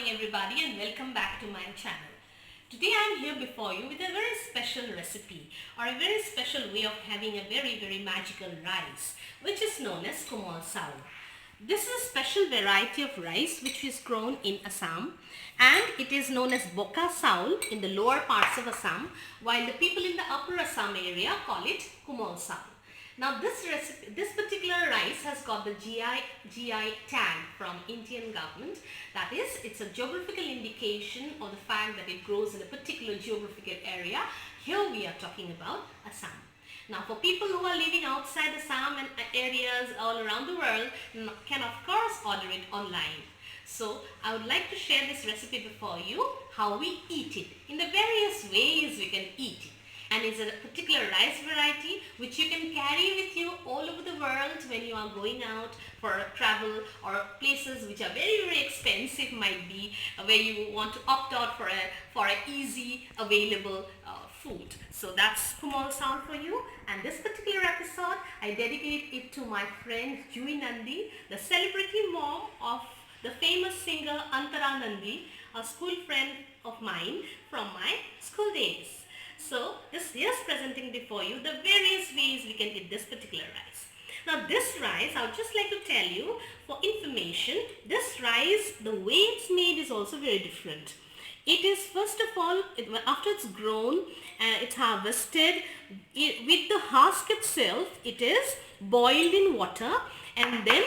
morning everybody and welcome back to my channel. Today I am here before you with a very special recipe or a very special way of having a very magical rice which is known as Kumol Sawul. This is a special variety of rice which is grown in Assam and it is known as Boka Sawul in the lower parts of Assam, while the people in the upper Assam area call it Kumol Sawul. Now this particular rice has got the GI tag from Indian government. That is, it's a geographical indication of the fact that it grows in a particular geographical area. Here we are talking about Assam. Now for people who are living outside Assam and areas all around the world can of course order it online. So I would like to share this recipe before you, how we eat it, in the various ways we can eat it. And it's a particular rice variety which you can carry with you all over the world when you are going out for a travel or places which are very expensive, might be where you want to opt out for a easy available food. So that's Kumol Sawul for you, and this particular episode I dedicate it to my friend Juhi Nandi, the celebrity mom of the famous singer Antara Nandi, a school friend of mine from my school days. So here's presenting before you the various ways we can eat this particular rice. Now this rice, I would just like to tell you for information, this rice, the way it's made is also very different. It is first of all, after it's grown, it's harvested, with the husk itself, it is boiled in water and then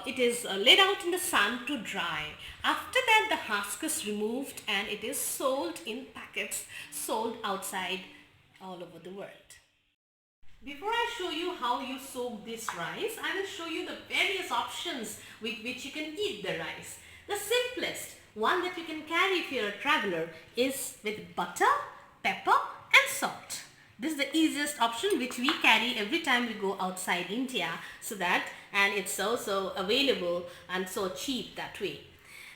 it is laid out in the sun to dry. After that, the husk is removed and it is sold in packets, sold outside all over the world. Before I show you how you soak this rice, I will show you the various options with which you can eat the rice. The simplest one that you can carry if you're a traveler is with butter, pepper and salt. This is the easiest option which we carry every time we go outside India, and it's also available and so cheap that way.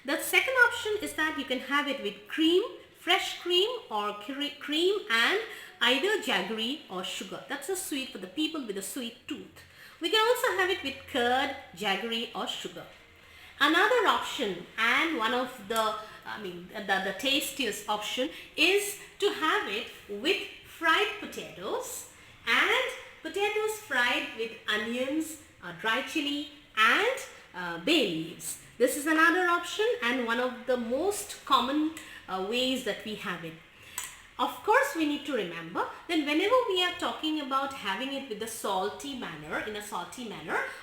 The second option is that you can have it with cream, fresh cream or cream and either jaggery or sugar. That's a sweet for the people with a sweet tooth. We can also have it with curd, jaggery or sugar. Another option, and one of the tastiest option, is to have it with fried potatoes, and potatoes fried with onions, dry chili and bay leaves. This is another option and one of the most common ways that we have it. Of course, we need to remember that whenever we are talking about having it with a salty manner,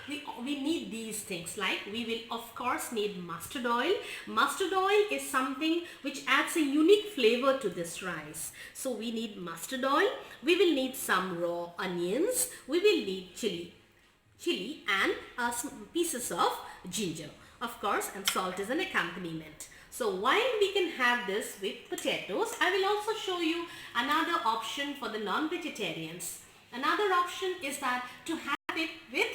we need these things, like we will of course need mustard oil. Mustard oil is something which adds a unique flavor to this rice. So we need mustard oil, we will need some raw onions, we will need chili and some pieces of ginger. Of course, and salt is an accompaniment. So while we can have this with potatoes, I will also show you another option for the non-vegetarians. Another option is that to have it with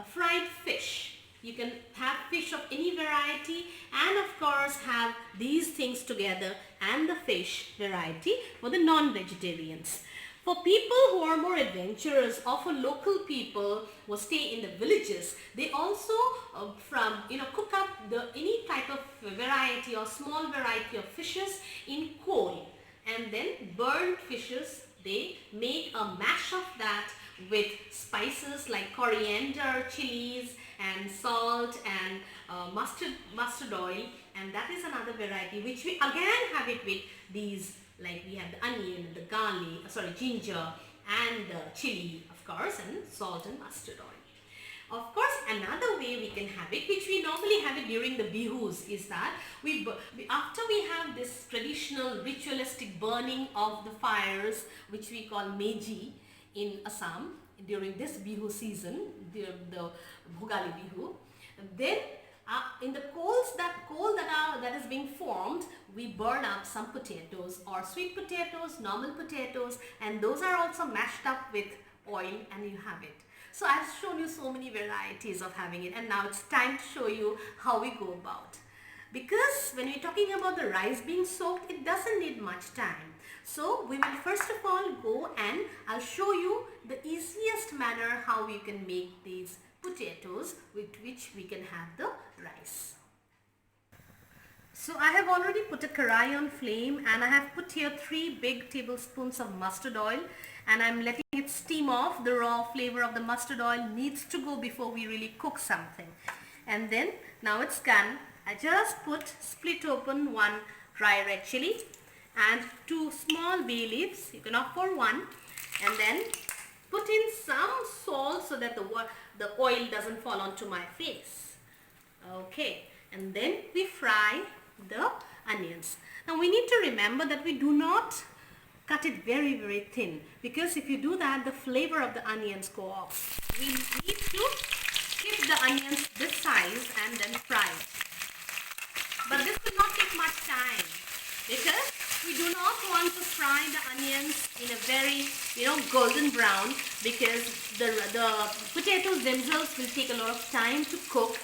fried fish. You can have fish of any variety and of course have these things together and the fish variety for the non-vegetarians. For people who are more adventurous or for local people who stay in the villages, they also cook up any type of variety or small variety of fishes in coal, and then burnt fishes, they make a mash of that with spices like coriander, chilies and salt and mustard oil, and that is another variety which we again have it with these, like we have the onion, the garlic, ginger and the chili of course, and salt and mustard oil. Of course, another way we can have it, which we normally have it during the bihus, is that after we have this traditional ritualistic burning of the fires, which we call meji in Assam during this bihu season, the Bhogali bihu, then in the coal that is being formed, we burn up some potatoes or sweet potatoes, normal potatoes, and those are also mashed up with oil and you have it. So I've shown you so many varieties of having it, and now it's time to show you how we go about. Because when we're talking about the rice being soaked, it doesn't need much time. So we will first of all go and I'll show you the easiest manner how we can make these potatoes with which we can have the rice. So I have already put a karai on flame and I have put here 3 big tablespoons of mustard oil and I'm letting it steam off. The raw flavor of the mustard oil needs to go before we really cook something. And then now it's done. I just split open 1 dry red chili and 2 small bay leaves. You can opt for 1 and then put in some salt so that the oil doesn't fall onto my face. Okay, and then we fry the onions. Now we need to remember that we do not cut it very thin, because if you do that the flavor of the onions go off. We need to keep the onions this size and then fry it. But this will not take much time because we do not want to fry the onions in a very golden brown, because the potatoes themselves will take a lot of time to cook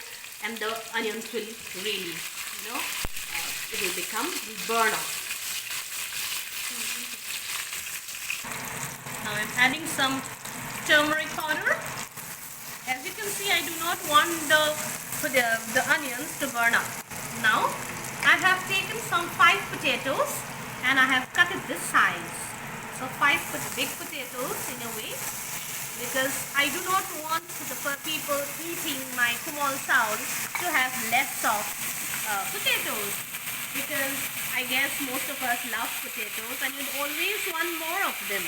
and the onions will really it will burn off. Now I'm adding some turmeric powder. As you can see, I do not want the onions to burn up. Now I have taken some 5 potatoes and I have cut it this size. So 5 big potatoes in a way, because I do not want the people eating my Kumol Sawul to have less of potatoes, because I guess most of us love potatoes and you'd always want more of them.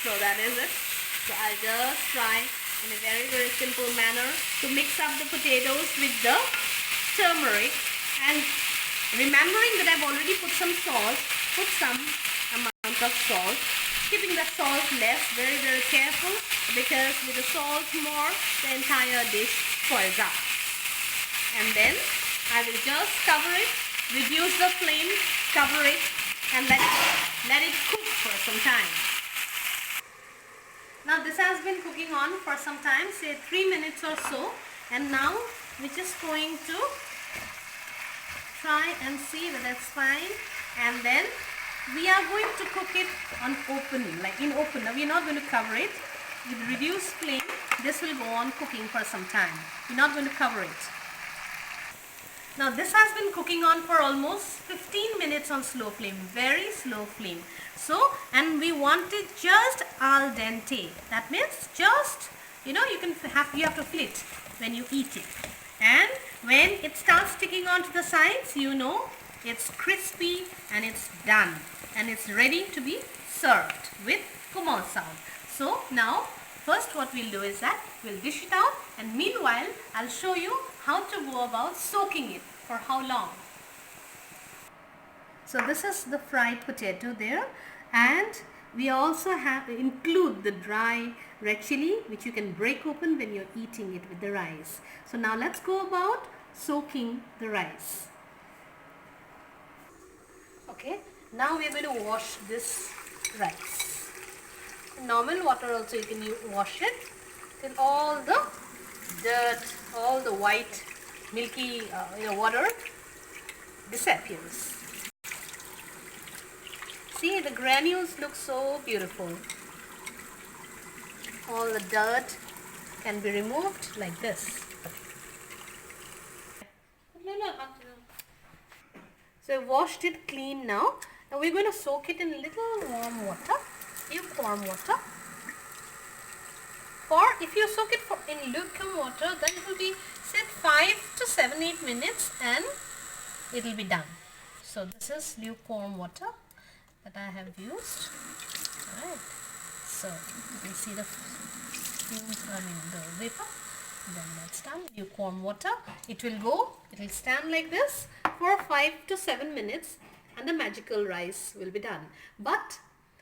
So that is it. So I'll just try in a very simple manner to mix up the potatoes with the turmeric, and remembering that I've already put some salt, put some amount of salt, keeping the salt less, very careful, because with the salt more the entire dish spoils up. And then I will just cover it, reduce the flame, cover it and let it cook for some time. Now this has been cooking on for some time, say 3 minutes or so, and now we're just going to try and see that it's fine, and then we are going to cook it on open, like in open. Now we are not going to cover it. With reduced flame, this will go on cooking for some time. We're not going to cover it. Now this has been cooking on for almost 15 minutes on slow flame, very slow flame. So, and we want it just al dente. That means just, you have to flit when you eat it. And when it starts sticking onto the sides, it's crispy and it's done. And it's ready to be served with Kumol Sawul. So now, first what we'll do is that we'll dish it out, and meanwhile I'll show you how to go about soaking it for how long. So this is the fried potato there, and we also include the dry red chili, which you can break open when you're eating it with the rice. So now let's go about soaking the rice. Okay, now we're going to wash this rice. In normal water also you can wash it till all the dirt, all the white milky water disappears. See, the granules look so beautiful. All the dirt can be removed like this. So I washed it clean now. Now we're going to soak it in a little warm water, lukewarm water. Or if you soak it in lukewarm water, then it will be set 5 to 7, 8 minutes and it will be done. So this is lukewarm water that I have used. Alright. So you can see the fumes, the vapor. Then that's done. Lukewarm water. It will stand like this for 5 to 7 minutes and the magical rice will be done. But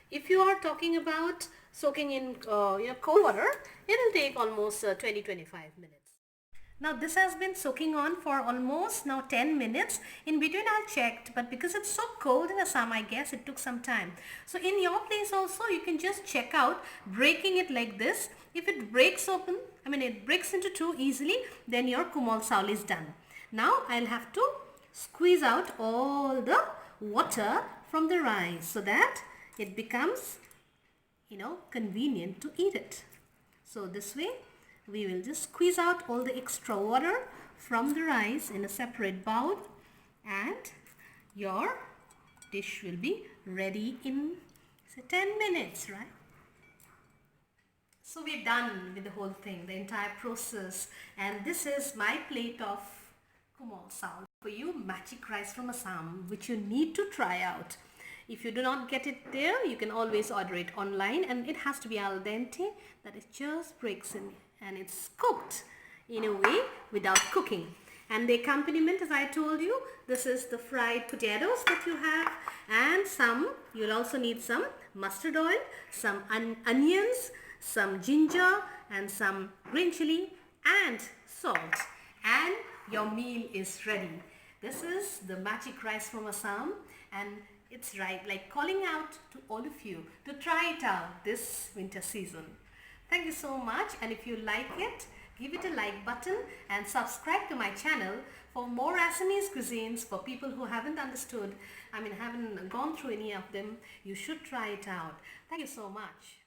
if you are talking about soaking in cold water, it will take almost 20-25 minutes. Now this has been soaking on for almost now 10 minutes. In between I checked, but because it's so cold in Assam, I guess it took some time. So in your place also you can just check out breaking it like this. If it breaks open, it breaks into two easily, then your Kumol Sawul is done. Now I'll have to squeeze out all the water from the rice so that it becomes convenient to eat it. So this way we will just squeeze out all the extra water from the rice in a separate bowl, and your dish will be ready in 10 minutes, right? So we're done with the whole thing, the entire process, and this is my plate of Kumol Sawul for you, magic rice from Assam, which you need to try out. If you do not get it there, you can always order it online, and it has to be al dente, that it just breaks in and it's cooked in a way without cooking. And the accompaniment, as I told you, this is the fried potatoes that you have, and you'll also need some mustard oil, some onions, some ginger, and some green chili and salt, and your meal is ready. This is the magic rice from Assam, and it's right, like calling out to all of you to try it out this winter season. Thank you so much, and if you like it, give it a like button and subscribe to my channel for more Assamese cuisines for people who haven't haven't gone through any of them. You should try it out. Thank you so much.